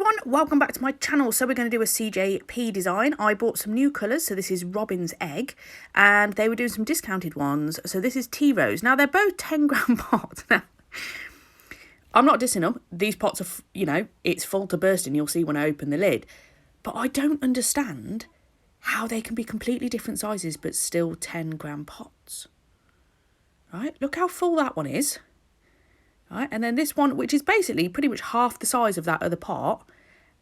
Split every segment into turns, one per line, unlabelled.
everyone, welcome back to my channel. So we're going to do a CJP design. I bought some new colours, so this is Robin's Egg, and they were doing some discounted ones. So this is Tea Rose. Now they're both 10-gram pots. Now, I'm not dissing them. These pots are, it's full to bursting. You'll see when I open the lid. But I don't understand how they can be completely different sizes but still 10-gram pots. Right, look how full that one is. Right, and then this one, which is basically pretty much half the size of that other pot.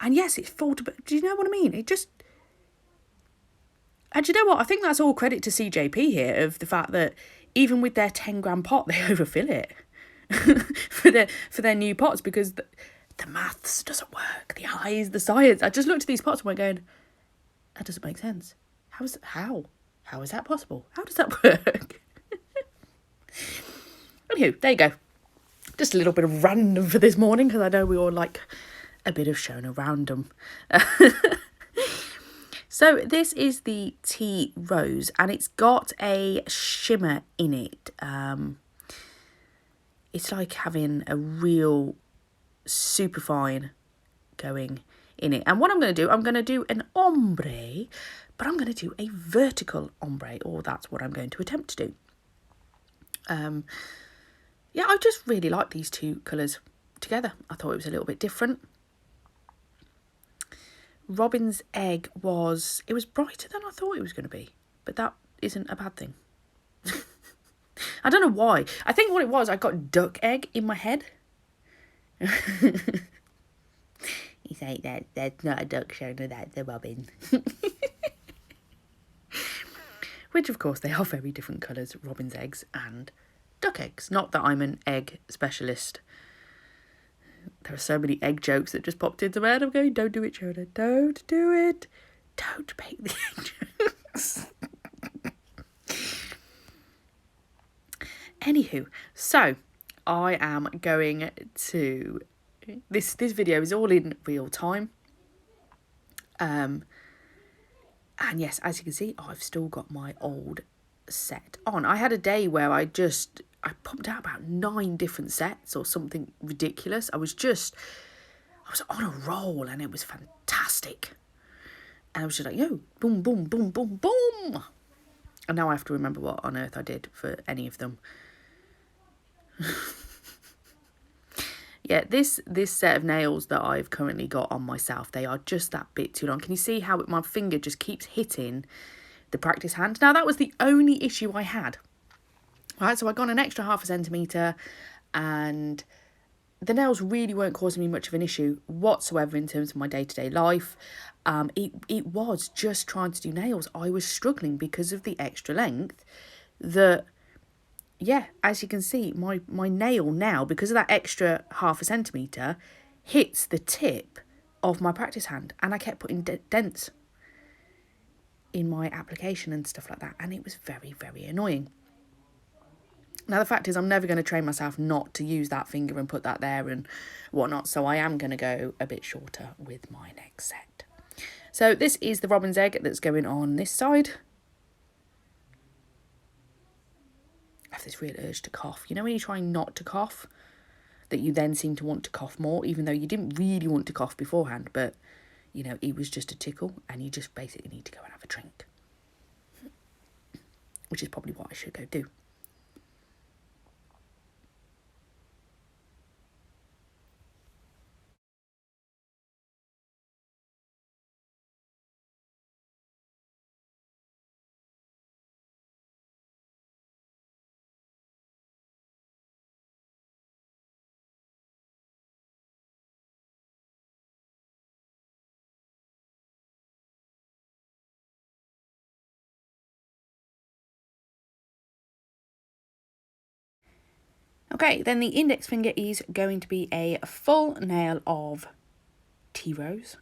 And yes, it's full to... Do you know what I mean? It just... And you know what? I think that's all credit to CJP here, of the fact that even with their 10-gram pot, they overfill it for their new pots, because the maths doesn't work. The eyes, the science. I just looked at these pots and went going, that doesn't make sense. How is that possible? How does that work? Anywho, there you go. Just a little bit of random for this morning, because I know we all like a bit of showing a random. So this is the Tea Rose, and it's got a shimmer in it. It's like having a real superfine going in it. And what I'm going to do an ombre, but I'm going to do a vertical ombre, or that's what I'm going to attempt to do. Yeah, I just really like these two colours together. I thought it was a little bit different. Robin's Egg was brighter than I thought it was going to be, but that isn't a bad thing. I don't know why. I think what it was, I got duck egg in my head. You say that's not a duck show, no, that's a robin. Which, of course, they are very different colours, robin's eggs and duck eggs. Not that I'm an egg specialist. There are so many egg jokes that just popped into my head. I'm going, don't do it, Shona. Don't do it. Don't make the egg jokes. Anywho, so I am going to... This video is all in real time. And yes, as you can see, I've still got my old set on. I had a day where I pumped out about 9 different sets or something ridiculous. I was on a roll, and it was fantastic. And I was just like, yo, boom, boom, boom, boom, boom. And now I have to remember what on earth I did for any of them. Yeah, this set of nails that I've currently got on myself, they are just that bit too long. Can you see how my finger just keeps hitting the practice hand? Now, that was the only issue I had. Right, so I got an extra 0.5 centimetre, and the nails really weren't causing me much of an issue whatsoever in terms of my day-to-day life. It was just trying to do nails. I was struggling because of the extra length that... Yeah, as you can see, my nail now, because of that extra 0.5 centimetre, hits the tip of my practice hand. And I kept putting dents in my application and stuff like that. And it was very, very annoying. Now, the fact is, I'm never going to train myself not to use that finger and put that there and whatnot. So I am going to go a bit shorter with my next set. So this is the Robin's Egg that's going on this side. I have this real urge to cough. You know when you're trying not to cough, that you then seem to want to cough more, even though you didn't really want to cough beforehand, but, it was just a tickle, and you just basically need to go and have a drink. Which is probably what I should go do. Okay, then the index finger is going to be a full nail of Tea Rose.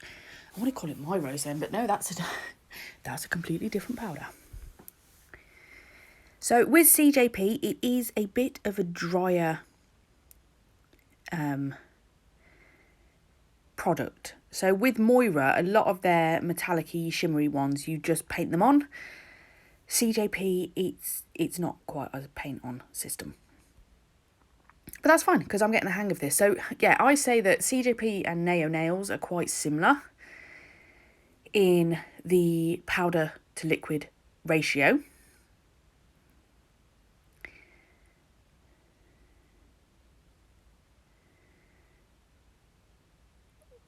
I want to call it my rose then, but no, that's a completely different powder. So with CJP, it is a bit of a drier product. So with Moira, a lot of their metallic-y, shimmery ones, you just paint them on. CJP, it's not quite a paint-on system. But that's fine because I'm getting the hang of this. So yeah, I say that CJP and Neo nails are quite similar in the powder to liquid ratio.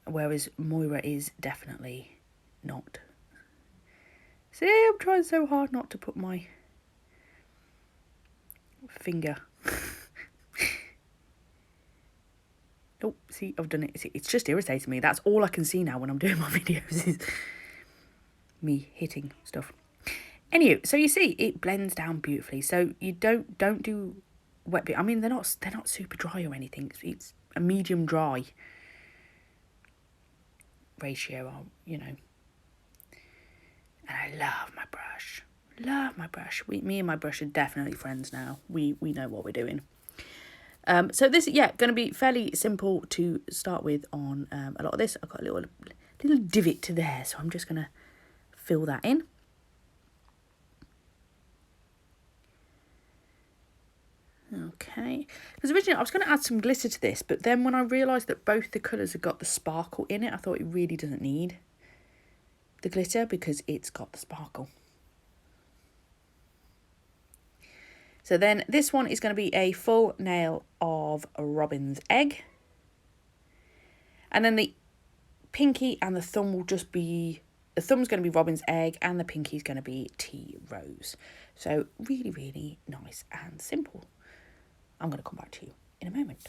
Whereas Moira is definitely not. See, I'm trying so hard not to put my finger. Oh, see, I've done it. See, it's just irritating me. That's all I can see now when I'm doing my videos is me hitting stuff. Anyway, so you see, it blends down beautifully. So you don't do wet bit. I mean, they're not super dry or anything. It's a medium dry ratio, you know. And I love my brush. Love my brush. Me and my brush are definitely friends now. We know what we're doing. So this, yeah, going to be fairly simple to start with on a lot of this. I've got a little divot to there, so I'm just going to fill that in. Okay, because originally I was going to add some glitter to this, but then when I realised that both the colours have got the sparkle in it, I thought it really doesn't need the glitter because it's got the sparkle. So then this one is going to be a full nail of Robin's Egg. And then the pinky and the thumb will just be, the thumb's going to be Robin's Egg and the pinky's going to be Tea Rose. So really, really nice and simple. I'm going to come back to you in a moment.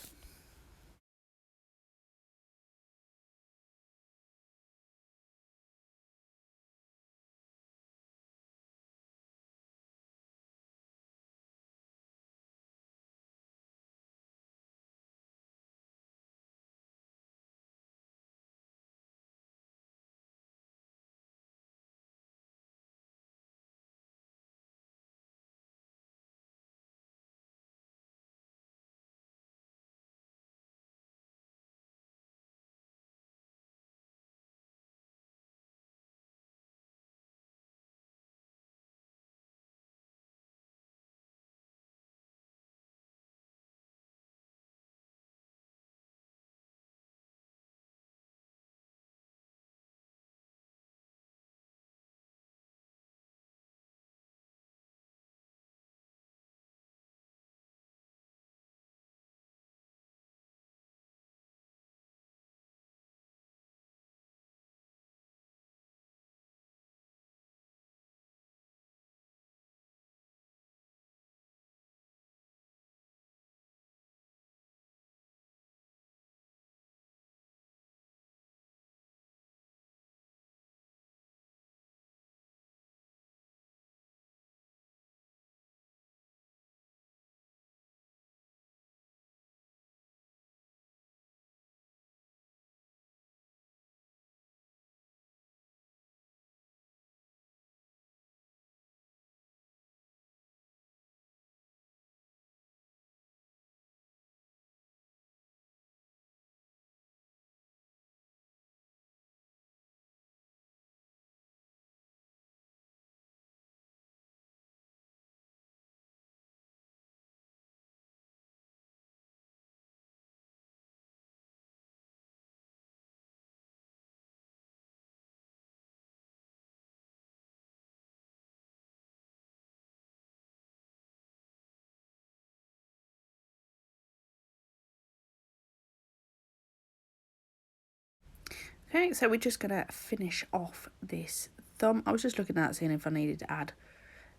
Okay, so we're just going to finish off this thumb. I was just looking at seeing if I needed to add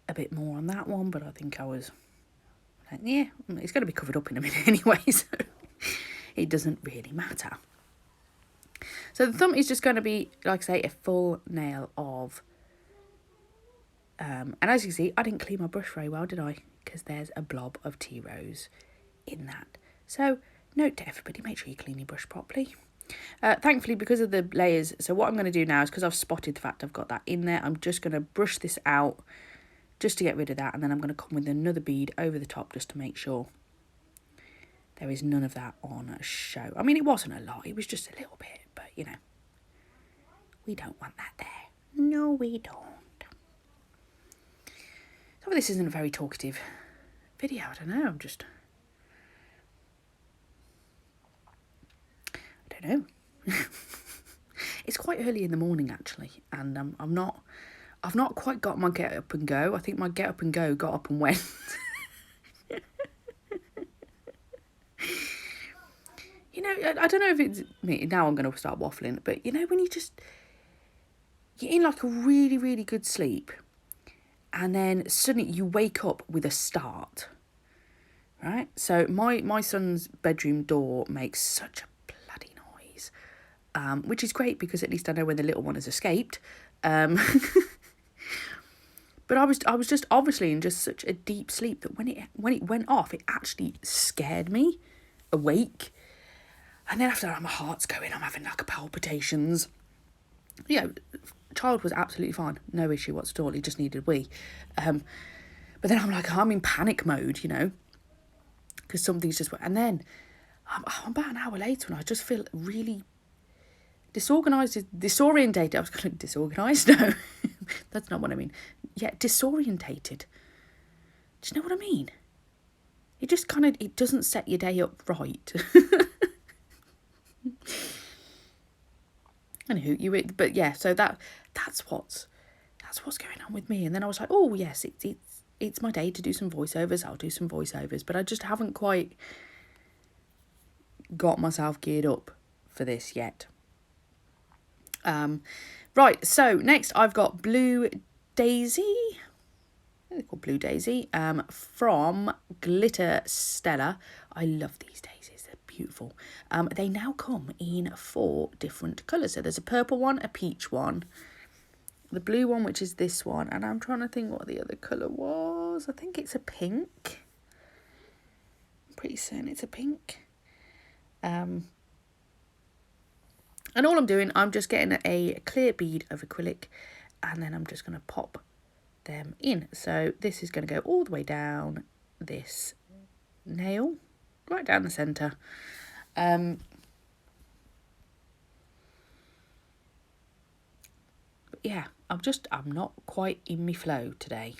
a bit more on that one, but I think I was like, yeah, it's going to be covered up in a minute anyway, so it doesn't really matter. So the thumb is just going to be, like I say, a full nail of, and as you can see, I didn't clean my brush very well, did I? Because there's a blob of tea rose in that. So note to everybody, make sure you clean your brush properly. Thankfully, because of the layers, so what I'm going to do now is, because I've spotted the fact I've got that in there, I'm just going to brush this out just to get rid of that, and then I'm going to come with another bead over the top just to make sure there is none of that on show. I mean, it wasn't a lot, it was just a little bit, but you know, we don't want that there. No, we don't. So this isn't a very talkative video, I don't know, I'm just don't know. It's quite early in the morning actually, and I've not quite got my get up and go. I think my get up and go got up and went. You know, I don't know if it's me. Now I'm going to start waffling, but you know when you're in like a really, really good sleep, and then suddenly you wake up with a start, right? So my son's bedroom door makes such a bloody noise, which is great because at least I know when the little one has escaped. But I was just obviously in just such a deep sleep that when it went off, it actually scared me awake. And then after that, my heart's going, I'm having like palpitations. Yeah, child was absolutely fine, no issue whatsoever. He just needed a wee. But then I'm in panic mode, you know, because something's just. And then I'm about an hour later, and I just feel really disorientated. I was going to disorganised. No, that's not what I mean. Yeah, disorientated. Do you know what I mean? It just it doesn't set your day up right. Anywho, but yeah, so that's what's going on with me. And then I was like, oh yes, it's my day to do some voiceovers. I'll do some voiceovers, but I just haven't quite got myself geared up for this yet. Right, so next I've got Blue Daisy. They're called Blue Daisy. From Glitterstella. I love these daisies. They're beautiful. They now come in 4 different colours. So there's a purple one, a peach one, the blue one, which is this one, and I'm trying to think what the other colour was. I think it's a pink. I'm pretty certain it's a pink. And all I'm doing, I'm just getting a clear bead of acrylic, and then I'm just going to pop them in. So this is going to go all the way down this nail, right down the centre. But yeah, I'm not quite in my flow today.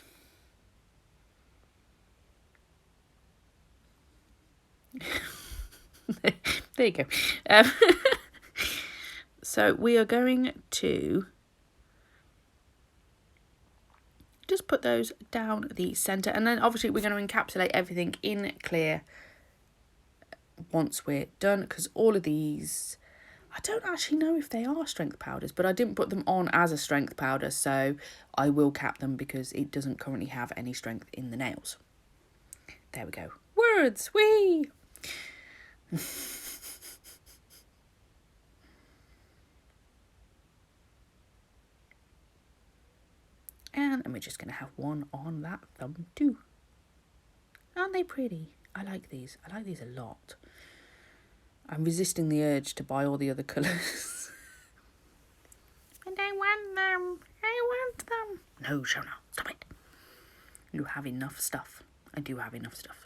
There you go. So we are going to just put those down the centre, and then obviously we're going to encapsulate everything in clear once we're done, because all of these, I don't actually know if they are strength powders, but I didn't put them on as a strength powder, so I will cap them because it doesn't currently have any strength in the nails. There we go. Words, whee! And we're just going to have one on that thumb too. Aren't they pretty? I like these. I like these a lot. I'm resisting the urge to buy all the other colours. And I want them. I want them. No, Shona, stop it. You have enough stuff. I do have enough stuff.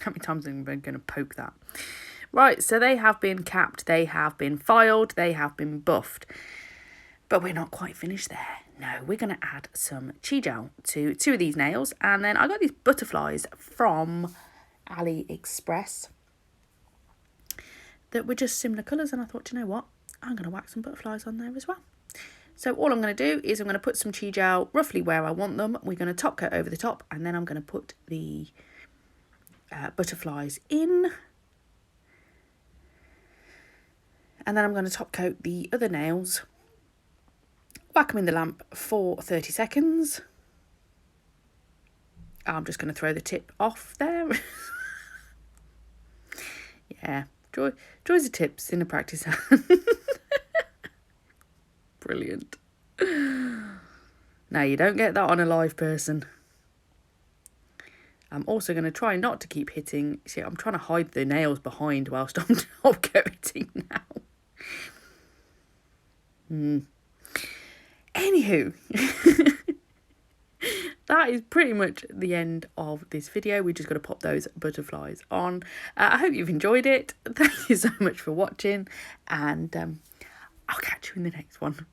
How many times am I going to poke that? Right, so they have been capped, they have been filed, they have been buffed. But we're not quite finished there. No, we're going to add some Chi Gel to 2 of these nails. And then I got these butterflies from AliExpress that were just similar colours. And I thought, you know what? I'm going to whack some butterflies on there as well. So all I'm going to do is I'm going to put some Chi Gel roughly where I want them. We're going to top coat over the top, and then I'm going to put the butterflies in, and then I'm going to top coat the other nails, whack them in the lamp for 30 seconds. I'm just going to throw the tip off there. Yeah, joys of tips in a practice hand. Brilliant. Now you don't get that on a live person. I'm also going to try not to keep hitting. See, I'm trying to hide the nails behind whilst I'm top coating now. Anywho, that is pretty much the end of this video. We just got to pop those butterflies on. I hope you've enjoyed it. Thank you so much for watching, and I'll catch you in the next one.